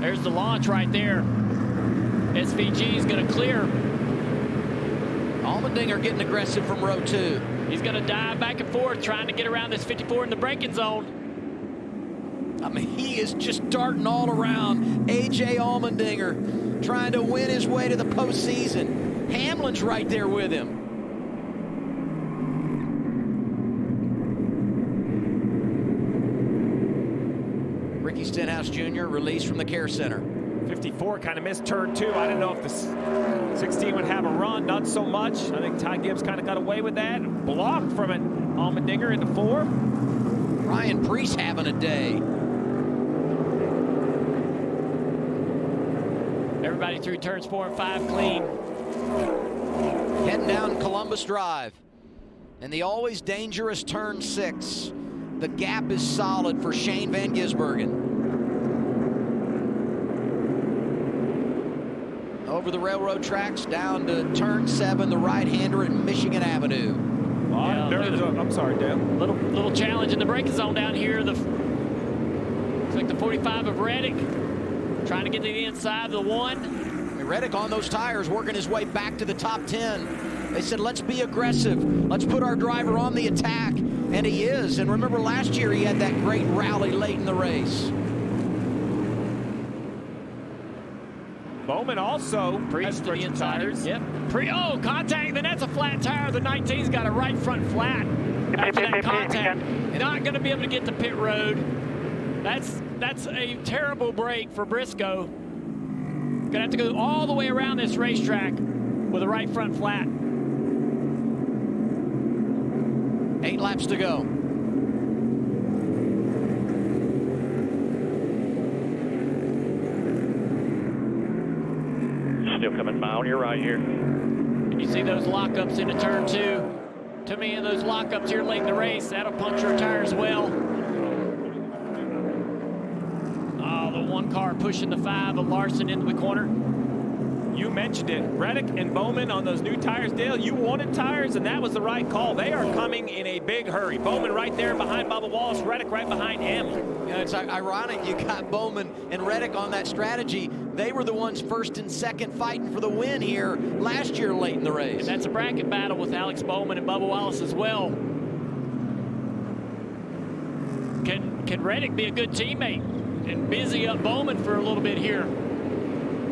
There's the launch right there. SVG is going to clear. Allmendinger getting aggressive from row 2. He's going to dive back and forth, trying to get around this 54 in the braking zone. I mean, he is just darting all around. A.J. Allmendinger trying to win his way to the postseason. Hamlin's right there with him. Ricky Stenhouse Jr. released from the care center. 54 kind of missed turn 2. I didn't know if the 16 would have a run. Not so much. I think Ty Gibbs kind of got away with that. Blocked from it. Allmendinger into 4. Ryan Preece having a day. Everybody through turns 4 and 5 clean. Heading down Columbus Drive. And the always dangerous turn 6. The gap is solid for Shane van Gisbergen. Over the railroad tracks, down to turn 7, the right-hander at Michigan Avenue. I'm sorry, Dale. Little challenge in the braking zone down here. Looks like the 45 of Reddick trying to get to the inside of the 1. Reddick on those tires, working his way back to the top 10. They said, let's be aggressive. Let's put our driver on the attack. And he is. And remember, last year he had that great rally late in the race. Bowman also has to the inside. Yep. Oh, contact. Then that's a flat tire. The 19's got a right front flat after that contact. Not going to be able to get to pit road. That's a terrible break for Briscoe. Going to have to go all the way around this racetrack with a right front flat. 8 laps to go. Still coming by on your right here. You see those lockups into turn 2. To me, those lockups here late in the race, that'll puncture a tire as well. Oh, the 1 car pushing the 5 of Larson into the corner. You mentioned it. Reddick and Bowman on those new tires, Dale. You wanted tires, and that was the right call. They are coming in a big hurry. Bowman right there behind Bubba Wallace. Reddick right behind Hamlin. You know, it's ironic you got Bowman and Reddick on that strategy. They were the ones first and second fighting for the win here last year late in the race. And that's a bracket battle with Alex Bowman and Bubba Wallace as well. Can Reddick be a good teammate and busy up Bowman for a little bit here?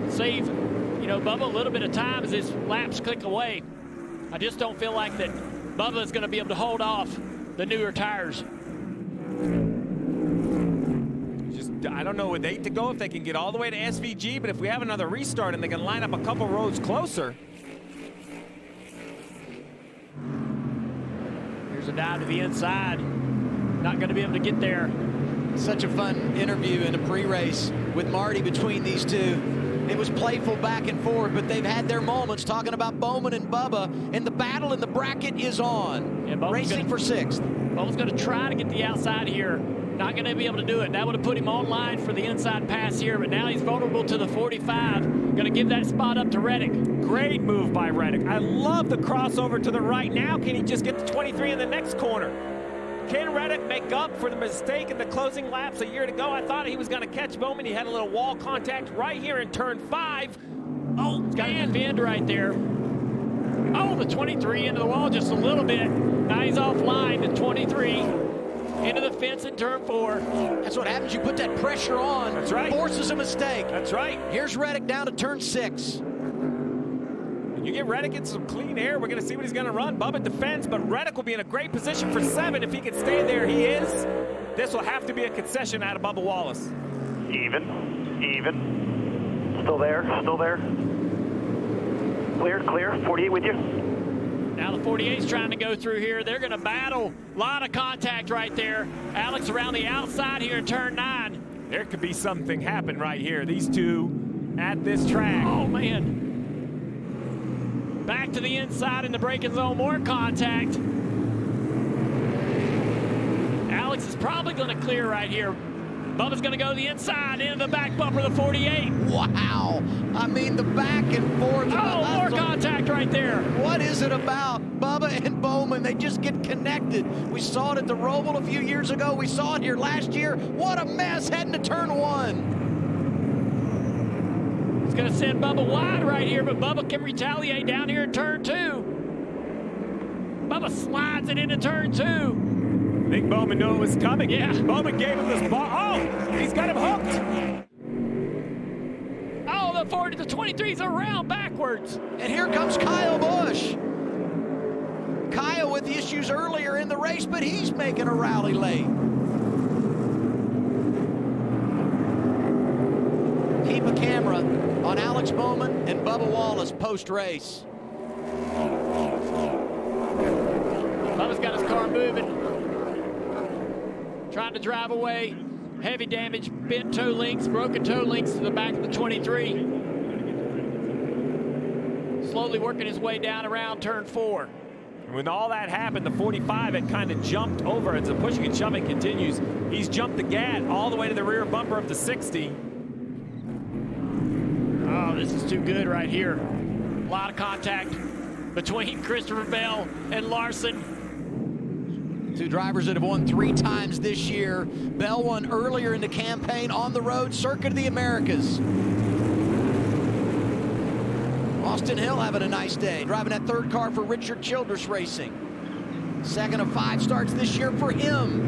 Save, you know, Bubba a little bit of time as his laps click away. I just don't feel like that Bubba is going to be able to hold off the newer tires. I don't know with 8 to go if they can get all the way to SVG, but if we have another restart and they can line up a couple rows closer. Here's a dive to the inside. Not going to be able to get there. Such a fun interview in a pre-race with Marty between these two. It was playful back and forth, but they've had their moments talking about Bowman and Bubba, and the battle in the bracket is on. Yeah, racing for 6th. Bowman's going to try to get the outside here. Not going to be able to do it. That would have put him on line for the inside pass here, but now he's vulnerable to the 45. Going to give that spot up to Reddick. Great move by Reddick. I love the crossover to the right. Now can he just get to 23 in the next corner? Can Reddick make up for the mistake in the closing laps a year ago? I thought he was going to catch Bowman. He had a little wall contact right here in turn 5. Oh, got to defend right there. Oh, the 23 into the wall just a little bit. Now he's offline to 23. Into the fence in turn 4. That's what happens. You put that pressure on. That's right. Forces a mistake. That's right. Here's Reddick down to turn 6. You get Reddick in some clean air. We're going to see what he's going to run. Bubba defends, but Reddick will be in a great position for 7 if he can stay there. He is. This will have to be a concession out of Bubba Wallace. Even. Still there. Clear. 48 with you. Now the 48's trying to go through here. They're going to battle. A lot of contact right there. Alex around the outside here in turn 9. There could be something happen right here. These two at this track. Oh, man. Back to the inside in the braking zone. More contact. Alex is probably going to clear right here. Bubba's going to go to the inside into the back bumper of the 48. Wow. I mean, the back and forth. Oh, more contact right there. What is it about Bubba and Bowman? They just get connected. We saw it at the Roval a few years ago. We saw it here last year. What a mess heading to turn 1. going to send Bubba wide right here, but Bubba can retaliate down here in turn 2. Bubba slides it into turn 2. I think Bowman knew it was coming. Yeah. Bowman gave him this ball. Oh, he's got him hooked. Oh, the 40 to 23's around backwards. And here comes Kyle Busch. Kyle with issues earlier in the race, but he's making a rally late. Keep a camera on Alex Bowman and Bubba Wallace post-race. Bubba's got his car moving. Trying to drive away. Heavy damage, bent toe links, broken toe links to the back of the 23. Slowly working his way down around turn 4. When all that happened, the 45 had kind of jumped over as the pushing and shoving continues. He's jumped the gat all the way to the rear bumper of the 60. Oh, this is too good right here. A lot of contact between Christopher Bell and Larson. Two drivers that have won 3 times this year. Bell won earlier in the campaign on the road, Circuit of the Americas. Austin Hill having a nice day, driving that 3rd car for Richard Childress Racing. 2nd of 5 starts this year for him.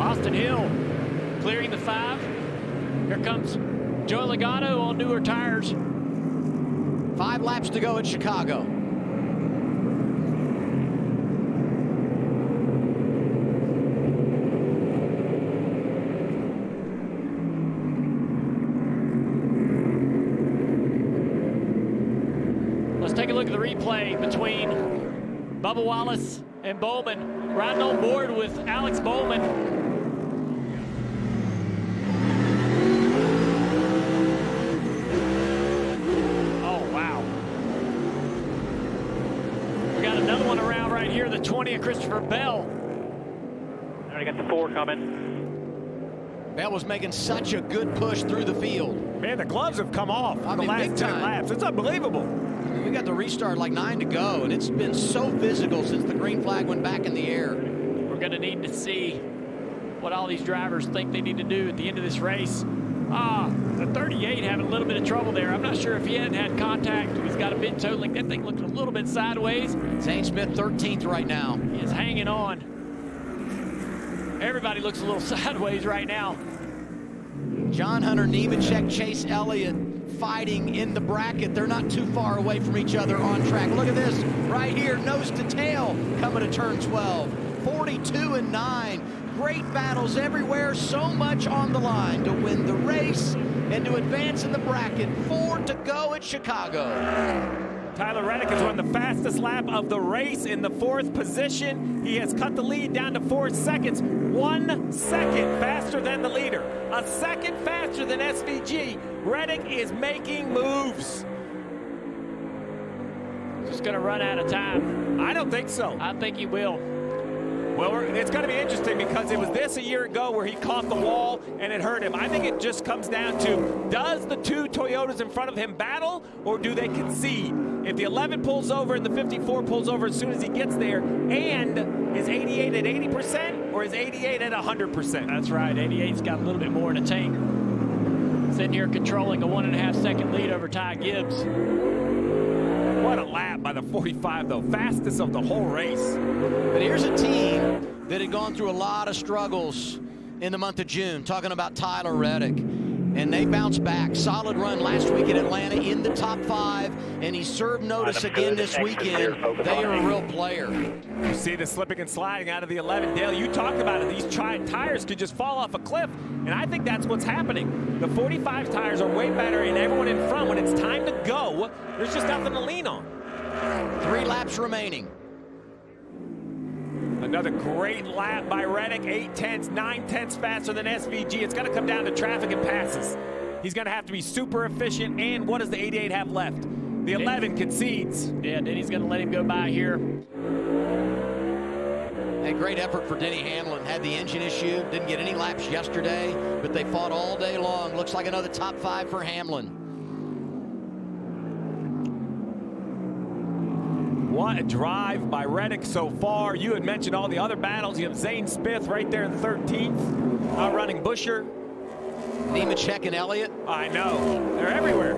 Austin Hill clearing the 5. Here comes Joe Legato on newer tires. 5 laps to go at Chicago. Let's take a look at the replay between Bubba Wallace and Bowman. Riding on board with Alex Bowman. Oh, wow. We got another one around right here, the 20 of Christopher Bell. I got the 4 coming. Bell was making such a good push through the field. Man, the gloves have come off I the mean, last big 10 time. laps. It's unbelievable. We got the restart like 9 to go, and it's been so physical since the green flag went back in the air. We're going to need to see what all these drivers think they need to do at the end of this race. The 38 having a little bit of trouble there. I'm not sure if he hadn't had contact. He's got a bent toe link. That thing looked a little bit sideways. Zane Smith 13th right now. He is hanging on. Everybody looks a little sideways right now. John Hunter Nemechek, Chase Elliott fighting in the bracket. They're not too far away from each other on track. Look at this right here, nose to tail coming to turn 12. 42 and 9. Great battles everywhere, so much on the line to win the race and to advance in the bracket. 4 to go at Chicago. Tyler Reddick has run the fastest lap of the race in the 4th position. He has cut the lead down to 4 seconds. 1 second faster than the leader. A second faster than SVG. Reddick is making moves. Just going to run out of time. I don't think so. I think he will. Well, it's going to be interesting because it was this a year ago where he caught the wall and it hurt him. I think it just comes down to, does the 2 Toyotas in front of him battle or do they concede? If the 11 pulls over and the 54 pulls over as soon as he gets there, and is 88 at 80% or is 88 at 100%? That's right. 88's got a little bit more in the tank. Sitting here controlling a 1.5 second lead over Ty Gibbs. What a lap by the 45, though. Fastest of the whole race. But here's a team that had gone through a lot of struggles in the month of June, talking about Tyler Reddick. And they bounced back. Solid run last week in Atlanta in the top 5, and he served notice again this weekend. They are a real player. You see the slipping and sliding out of the 11. Dale, you talked about it. These tires could just fall off a cliff, and I think that's what's happening. The 45 tires are way better, and everyone in front, when it's time to go, there's just nothing to lean on. 3 laps remaining. Another great lap by Reddick, 8 tenths, 9 tenths faster than SVG. It's going to come down to traffic and passes. He's going to have to be super efficient, and what does the 88 have left? The 11 concedes. Yeah, Denny's going to let him go by here. A great effort for Denny Hamlin. Had the engine issue, didn't get any laps yesterday, but they fought all day long. Looks like another top 5 for Hamlin. What a drive by Reddick so far. You had mentioned all the other battles. You have Zane Smith right there in 13th, outrunning Buscher. Nemechek and Elliott. I know. They're everywhere.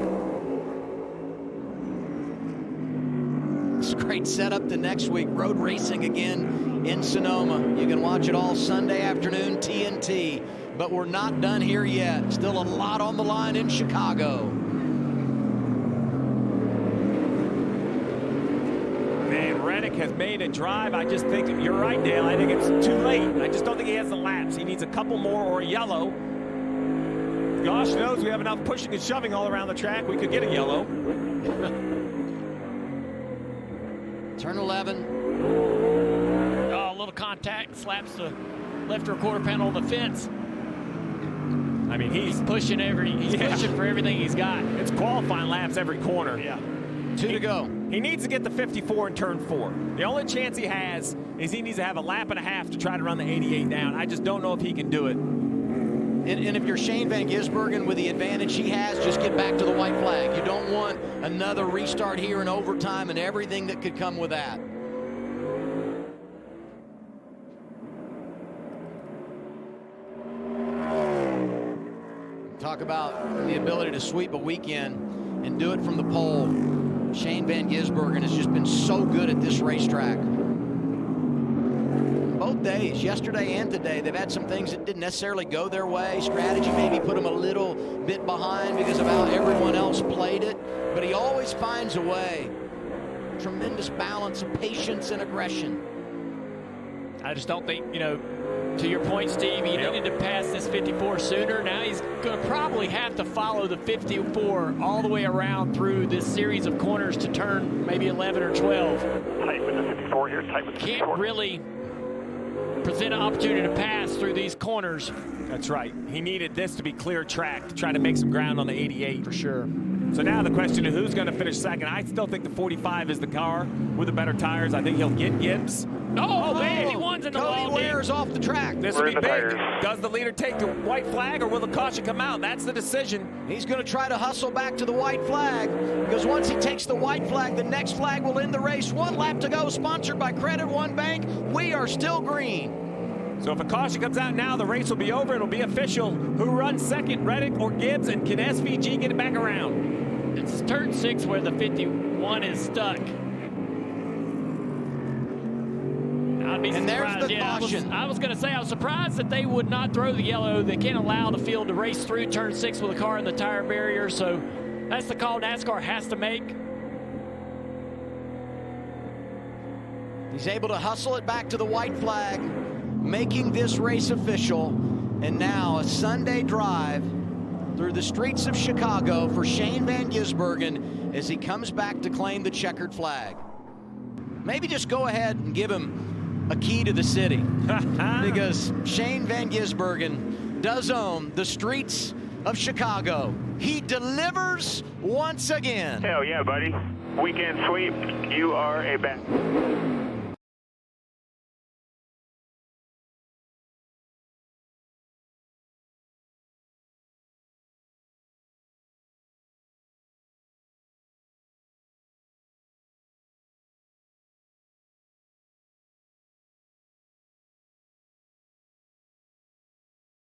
It's a great setup to next week. Road racing again in Sonoma. You can watch it all Sunday afternoon, TNT. But we're not done here yet. Still a lot on the line in Chicago. Man, Reddick has made a drive. I just think, you're right, Dale. I think it's too late. I just don't think he has the laps. He needs a couple more or a yellow. Gosh knows we have enough pushing and shoving all around the track. We could get a yellow. Turn 11. Oh, a little contact, slaps the left rear quarter panel on the fence. I mean, he's pushing pushing for everything he's got. It's qualifying laps every corner. Yeah. 2 to go. He needs to get the 54 in turn 4. The only chance he has is he needs to have a lap and a half to try to run the 88 down. I just don't know if he can do it. And if you're Shane van Gisbergen with the advantage he has, just get back to the white flag. You don't want another restart here in overtime and everything that could come with that. Talk about the ability to sweep a weekend and do it from the pole. Shane van Gisbergen has just been so good at this racetrack. Both days, yesterday and today, they've had some things that didn't necessarily go their way. Strategy maybe put them a little bit behind because of how everyone else played it, but he always finds a way. Tremendous balance of patience and aggression. I just don't think, to your point, Steve, he needed to pass this 54 sooner. Now he's going to probably have to follow the 54 all the way around through this series of corners to turn maybe 11 or 12. Tight with the 54 here, tight with the 54. Can't really present an opportunity to pass through these corners. That's right. He needed this to be clear track to try to make some ground on the 88. For sure. So now the question is who's going to finish second. I still think the 45 is the car with the better tires. I think he'll get Gibbs. Oh, man, he won in the Cody wall. Ware's off the track. This will be big. Does the leader take the white flag or will the caution come out? That's the decision. He's going to try to hustle back to the white flag because once he takes the white flag, the next flag will end the race. 1 lap to go, sponsored by Credit One Bank. We are still green. So if a caution comes out now, the race will be over. It'll be official. Who runs second, Reddick or Gibbs, and can SVG get it back around? It's turn 6 where the 51 is stuck. I'd be and surprised. there's the caution. I was going to say, I was surprised that they would not throw the yellow. They can't allow the field to race through turn 6 with a car in the tire barrier. So that's the call NASCAR has to make. He's able to hustle it back to the white flag, making this race official. And now a Sunday drive through the streets of Chicago for Shane van Gisbergen as he comes back to claim the checkered flag. Maybe just go ahead and give him a key to the city because Shane van Gisbergen does own the streets of Chicago. He delivers once again. Hell yeah, buddy. Weekend sweep. You are a bat.